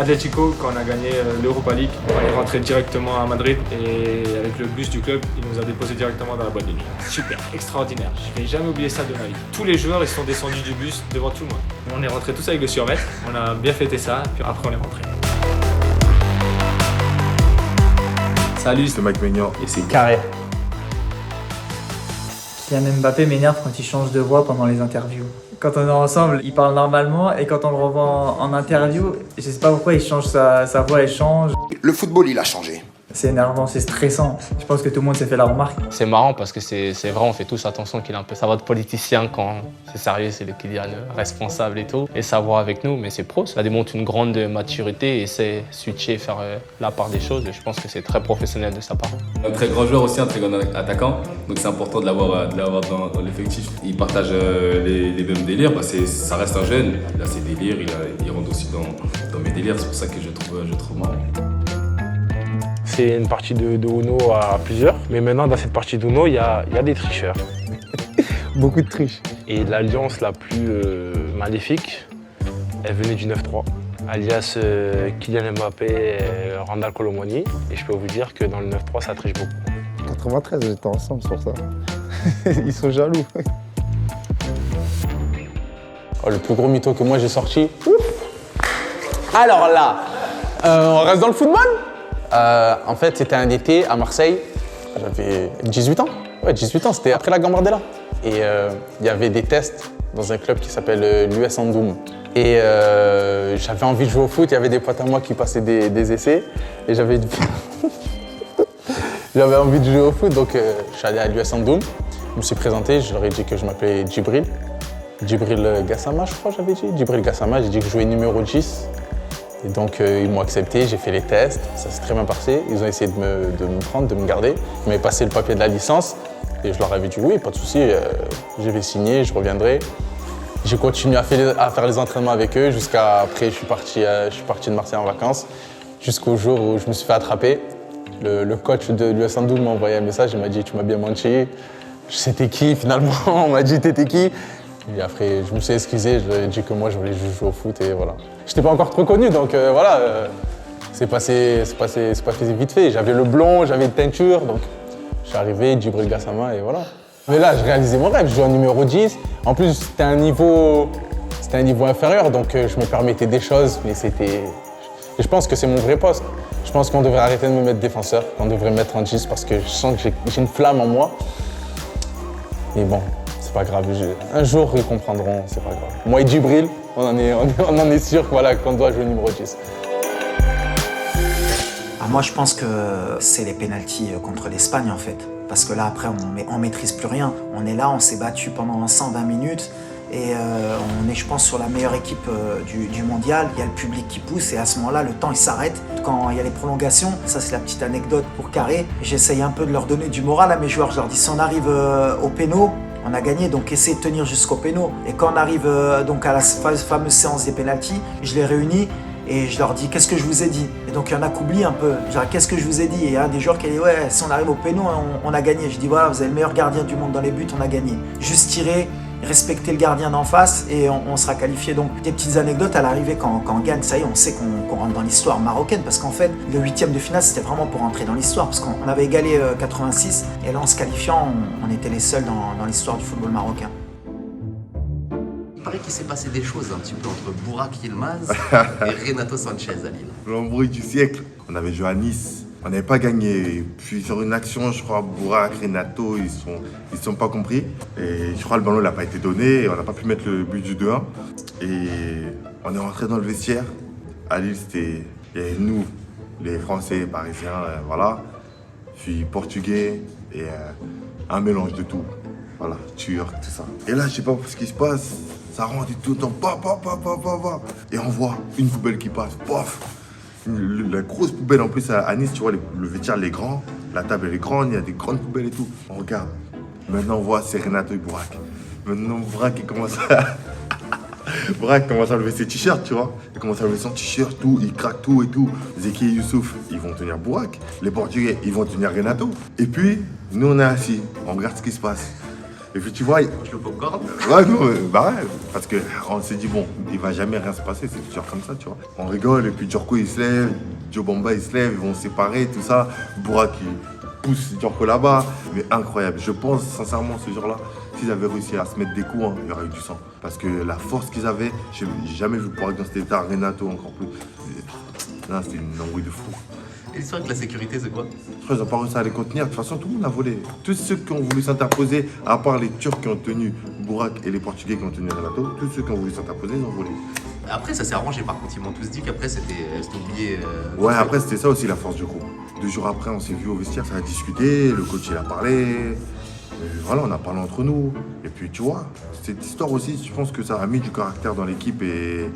Atlético, quand on a gagné l'Europa League, on est rentré directement à Madrid et avec le bus du club, il nous a déposé directement dans la boîte de nuit. Super, extraordinaire. Je vais jamais oublier ça de ma vie. Tous les joueurs, ils sont descendus du bus devant tout le monde. On est rentrés tous avec le survêt, on a bien fêté ça, puis après on est rentré. Salut, c'est Mike Maignan et c'est Carré. Kylian Mbappé m'énerve quand il change de voix pendant les interviews. Quand on est ensemble, il parle normalement et quand on le revoit en interview, je sais pas pourquoi il change sa voix, elle change. Le football, il a changé. C'est énervant, c'est stressant. Je pense que tout le monde s'est fait la remarque. C'est marrant parce que c'est vrai, on fait tous attention qu'il a un peu sa voix de politicien quand c'est sérieux, c'est le Kylian responsable et tout. Et sa voix avec nous, mais c'est pro, ça démontre une grande maturité et c'est switcher, faire la part des choses. Et je pense que c'est très professionnel de sa part. Un très grand joueur aussi, un très grand attaquant. Donc c'est important de l'avoir dans l'effectif. Il partage les mêmes délires. Ça reste un jeune, il a ses délires, il rentre aussi dans mes délires. C'est pour ça que je trouve marrant. C'est une partie de Uno à plusieurs, mais maintenant dans cette partie d'Uno, il y a des tricheurs. Beaucoup de triches. Et l'alliance la plus maléfique, elle venait du 9-3, alias Kylian Mbappé et Randal Kolo Muani. Et je peux vous dire que dans le 9-3, ça triche beaucoup. 93, on était ensemble sur ça. Ils sont jaloux. Oh, le plus gros mytho que moi j'ai sorti. Alors là, on reste dans le football. En fait, c'était un été à Marseille. J'avais 18 ans. Ouais, 18 ans, c'était après la Gambardella. Et il y avait des tests dans un club qui s'appelle l'US Andoum. Et j'avais envie de jouer au foot. Il y avait des potes à moi qui passaient des essais. Et j'avais envie de jouer au foot. Donc, je suis allé à l'US Andoum. Je me suis présenté. Je leur ai dit que je m'appelais Djibril. Djibril Gassama, je crois, j'avais dit. Djibril Gassama, j'ai dit que je jouais numéro 10. Et donc ils m'ont accepté, j'ai fait les tests, ça s'est très bien passé. Ils ont essayé de me prendre, de me garder. Ils m'avaient passé le papier de la licence et je leur avais dit oui, pas de souci, je vais signer, je reviendrai. J'ai continué à faire les entraînements avec eux jusqu'à après je suis parti de Marseille en vacances jusqu'au jour où je me suis fait attraper. Le coach de l'US Andoum m'a envoyé un message, il m'a dit tu m'as bien menti. C'était qui finalement? On m'a dit t'étais qui? Et après, je me suis excusé, je lui ai dit que moi, je voulais juste jouer au foot et voilà. Je n'étais pas encore trop connu, donc voilà, c'est passé vite fait. J'avais le blond, j'avais une teinture, donc je suis arrivé, Djibril Gassama et voilà. Mais là, je réalisais mon rêve, je jouais en numéro 10. En plus, c'était un niveau inférieur, donc je me permettais des choses, mais c'était... Et je pense que c'est mon vrai poste. Je pense qu'on devrait arrêter de me mettre défenseur, qu'on devrait me mettre en 10 parce que je sens que j'ai une flamme en moi. Et bon. C'est pas grave, un jour ils comprendront, c'est pas grave. Moi et Djibril, on en est sûr qu'on doit jouer numéro 10. Moi je pense que c'est les pénaltys contre l'Espagne en fait. Parce que là après on maîtrise plus rien. On est là, on s'est battu pendant 120 minutes et on est je pense sur la meilleure équipe du mondial. Il y a le public qui pousse et à ce moment-là le temps il s'arrête. Quand il y a les prolongations, ça c'est la petite anecdote pour Carré. J'essaye un peu de leur donner du moral à mes joueurs. Je leur dis si on arrive au péno, on a gagné, donc essayez de tenir jusqu'au péno. Et quand on arrive donc à la fameuse séance des pénaltys, je les réunis et je leur dis qu'est-ce que je vous ai dit. Et donc il y en a qui oublient un peu. Je dis qu'est-ce que je vous ai dit. Et il y a des joueurs qui disent ouais, si on arrive au péno, on a gagné. Je dis voilà, vous avez le meilleur gardien du monde dans les buts, on a gagné. Juste tirer, respecter le gardien d'en face et on sera qualifié. Donc des petites anecdotes à l'arrivée quand on gagne, ça y est, on sait qu'on rentre dans l'histoire marocaine parce qu'en fait le 8e de finale c'était vraiment pour rentrer dans l'histoire parce qu'on avait égalé 86 et là en se qualifiant on était les seuls dans l'histoire du football marocain. Il paraît qu'il s'est passé des choses un petit peu entre Burak Yilmaz et Renato Sanchez à Lille. L'embrouille du siècle. On avait joué à Nice. On n'avait pas gagné. Puis sur une action, je crois, Burak, Renato, ils sont pas compris. Et je crois que le ballon n'a pas été donné et on n'a pas pu mettre le but du 2-1. Et on est rentré dans le vestiaire. À Lille, il y avait nous, les Français, Parisiens, voilà. Puis Portugais et un mélange de tout. Voilà, Turc, tout ça. Et là, je sais pas ce qui se passe. Ça rentre tout le temps. Et on voit une poubelle qui passe. Pof. La grosse poubelle en plus à Nice, tu vois, le vestiaire il est grand, la table elle est grande, il y a des grandes poubelles et tout. On regarde. Maintenant on voit c'est Renato et Burak. Maintenant Burak il commence à lever ses t-shirts, tu vois. Il commence à lever son t-shirt, tout, il craque tout et tout. Zeki et Youssouf, ils vont tenir Burak. Les Portugais, ils vont tenir Renato. Et puis, nous on est assis, on regarde ce qui se passe. Et puis tu vois, Je le popcorn. ouais, non, bah ouais, parce qu'on s'est dit, bon, il va jamais rien se passer, c'est toujours comme ça, tu vois. On rigole, et puis Djorko il se lève, Diobamba il se lève, ils vont se séparer, tout ça. Bourak il pousse Djorko là-bas, mais incroyable. Je pense sincèrement ce jour-là, s'ils avaient réussi à se mettre des coups, hein, il y aurait eu du sang. Parce que la force qu'ils avaient, j'ai jamais vu Bourak dans cet état, Renato encore plus. Là, c'était une embrouille de fou. Et l'histoire avec la sécurité, c'est quoi? Je crois qu'ils n'ont pas réussi à les contenir. De toute façon, tout le monde a volé. Tous ceux qui ont voulu s'interposer, à part les Turcs qui ont tenu Bourak et les Portugais qui ont tenu Renato, tous ceux qui ont voulu s'interposer, ils ont volé. Après, ça s'est arrangé par contre. Ils m'ont tous dit qu'après, c'était oublié. Ouais, après, c'était ça aussi la force du groupe. 2 jours après, on s'est vu au vestiaire, ça a discuté, le coach il a parlé. Et voilà, on a parlé entre nous. Et puis, tu vois, cette histoire aussi, je pense que ça a mis du caractère dans l'équipe. Et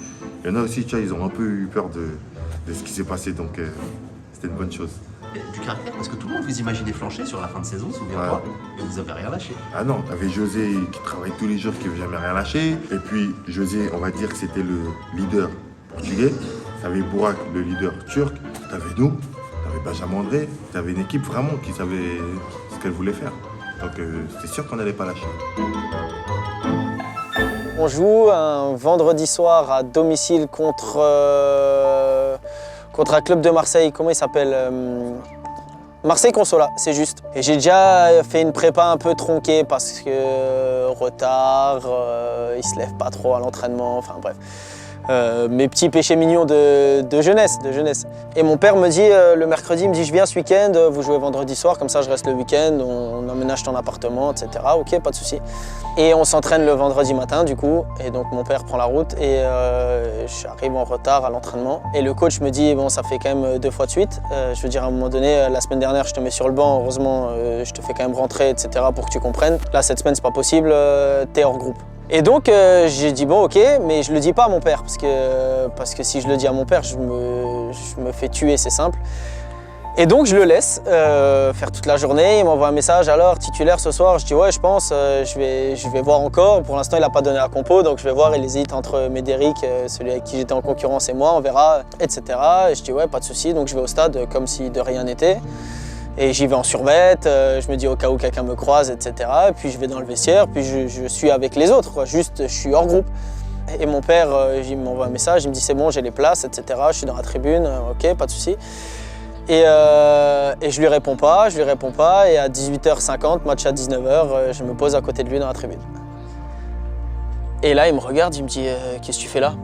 il y en a aussi, tu vois, ils ont un peu eu peur de ce qui s'est passé. Donc, c'était une bonne chose. Du caractère, parce que tout le monde vous imaginait flancher sur la fin de saison, souviens-toi, et vous avez rien lâché. Ah non, t'avais José qui travaille tous les jours, qui veut jamais rien lâcher. Et puis José, on va dire que c'était le leader portugais. T'avais Bourak, le leader turc. T'avais nous, t'avais Benjamin André. T'avais une équipe vraiment qui savait ce qu'elle voulait faire. Donc c'était sûr qu'on n'allait pas lâcher. On joue un vendredi soir à domicile contre un club de Marseille. Comment il s'appelle Marseille Consola, c'est juste. Et j'ai déjà fait une prépa un peu tronquée parce que retard, il se lève pas trop à l'entraînement, enfin bref. Mes petits péchés mignons de jeunesse. Et mon père me dit le mercredi, il me dit je viens ce week-end, vous jouez vendredi soir, comme ça je reste le week-end, on emménage ton appartement, etc. Ok, pas de souci. Et on s'entraîne le vendredi matin du coup, et donc mon père prend la route et j'arrive en retard à l'entraînement. Et le coach me dit bon ça fait quand même 2 fois de suite, je veux dire à un moment donné, la semaine dernière je te mets sur le banc, heureusement je te fais quand même rentrer, etc. pour que tu comprennes. Là cette semaine c'est pas possible, t'es hors groupe. Et donc j'ai dit bon ok, mais je le dis pas à mon père parce que si je le dis à mon père, je me fais tuer, c'est simple. Et donc je le laisse faire toute la journée, il m'envoie un message alors titulaire ce soir, je dis ouais je pense, je vais voir encore. Pour l'instant il n'a pas donné la compo, donc je vais voir, il hésite entre Médéric, celui avec qui j'étais en concurrence et moi, on verra, etc. Et je dis ouais pas de souci, donc je vais au stade comme si de rien n'était. Et j'y vais en survêt, je me dis au cas où quelqu'un me croise, etc. Et puis je vais dans le vestiaire, puis je suis avec les autres, quoi. Juste je suis hors groupe. Et mon père, il m'envoie un message, il me dit c'est bon, j'ai les places, etc. Je suis dans la tribune, ok, pas de souci. Et je lui réponds pas, et à 18h50, match à 19h, je me pose à côté de lui dans la tribune. Et là, il me regarde, il me dit qu'est-ce que tu fais là?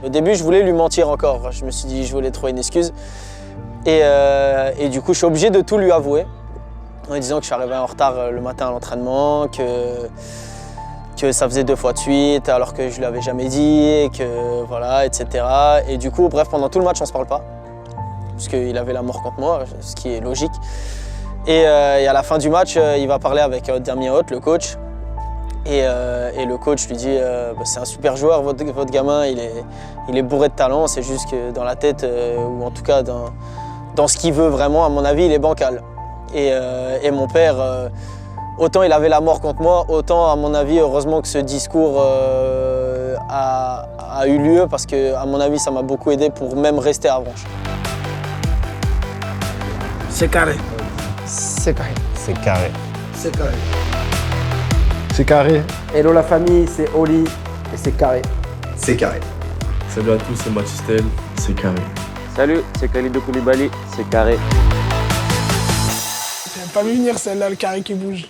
Au début, je voulais lui mentir encore, je me suis dit je voulais trouver une excuse. Et du coup, je suis obligé de tout lui avouer, en lui disant que je suis arrivé en retard le matin à l'entraînement, que ça faisait 2 fois de suite, alors que je lui avais jamais dit, et que voilà, etc. Et du coup, bref, pendant tout le match, on se parle pas, parce qu'il avait la mort contre moi, ce qui est logique. Et à la fin du match, il va parler avec Damien Haute, le coach. Et le coach lui dit c'est un super joueur, votre gamin, il est bourré de talent, c'est juste que dans la tête, ou en tout cas dans ce qu'il veut vraiment, à mon avis, il est bancal. Et mon père, autant il avait la mort contre moi, autant à mon avis, heureusement que ce discours a eu lieu, parce que à mon avis, ça m'a beaucoup aidé pour même rester à Avranches. C'est carré. C'est carré. C'est carré. C'est carré. C'est carré. Hello la famille, c'est Oli et c'est carré. C'est carré. Salut à tous, c'est Mathystel, c'est carré. Salut, c'est Khalidou Koulibaly, c'est carré. J'avais pas vu venir celle-là, le carré qui bouge.